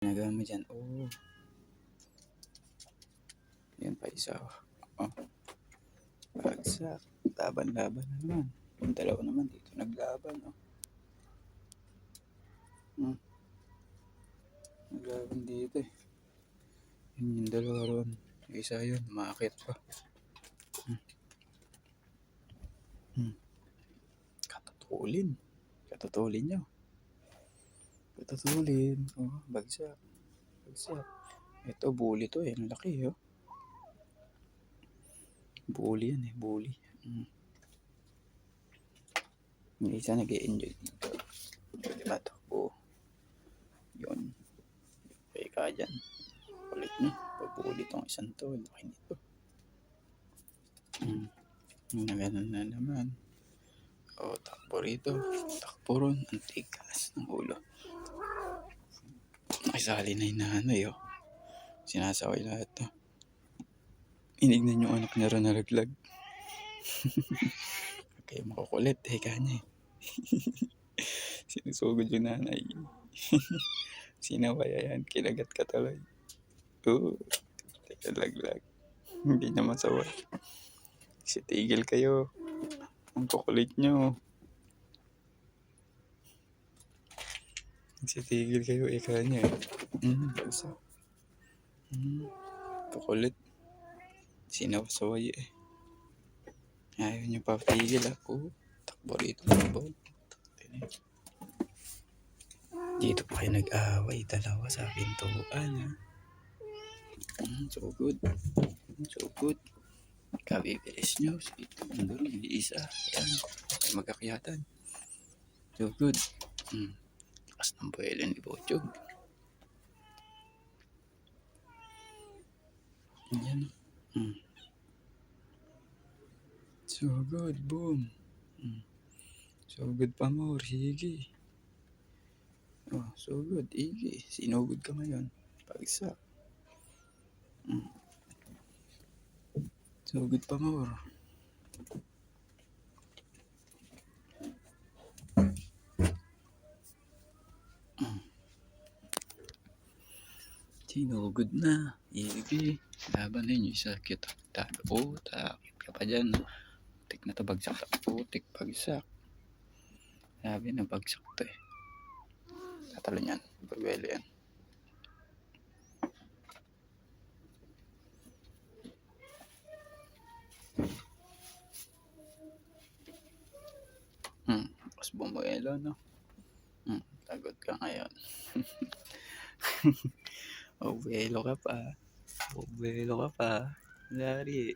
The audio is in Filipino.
Ginagawa mo dyan. Oh, yan pa isa. Oh, bagsak. Laban-laban na naman. Yung dalawa naman dito naglaban. Oh. Naglaban dito eh. Yun yung dalawa ron. Isa yun, umakit pa. Katutulin. Katutulin nyo. Katutulin. Oh, bagsak. Bagsak. Ito, bully to eh. Ang laki oh. Bully yan eh, bully. Yung isa nag-i-enjoy dito. Diba to? Oh. Yun. Okay ka dyan. Kulit nyo. Pabuli tong isang to. Laki nito. Na ganun na naman. O, takbo rito. Takbo ron. Ang tigas ng ulo. Nakisali na yung nanay, oh. Sinasaway lahat to. Inignan yung anak niya ron nalaglag. Okay, makukulit. Teka niya eh. Sinusugod yung nanay. Sinaway yan. Kinagat ka tuloy. Oo. Teka, laglag. Hindi niya masaway. Sitigil kayo. Ang kukulit nyo. Sitigil kayo. Eka niya eh. Basa. Kukulit. Sinawasaway eh. Ayaw niyo pa tigil ako. Takbo rito. Takbo. Dito pa kayo nag-away. Dalawa sa pintuan. So good. So good. Kabibilis nyo. Ito. Nandun. Isa. Ayan. Ay magkakyatan. So good. Lakas ng buwelo ni Bochog. Ayan. So good. Boom. So good pa more. Sige. Oh, so good. Igi. Sinugod ka ngayon. Pagsak. So good pa more. Sinugod na. Igi. Laban na yun. Isa kita. Oh, takip ka pa dyan. Putik na to bagsak. Putik bagsak. Sabi na bagsak to eh. Tatalo niyan. Pagwelo yan. Tapos bumuelo no. Tagot ka ngayon. Buwelo ka pa. Buwelo ka pa. Lari.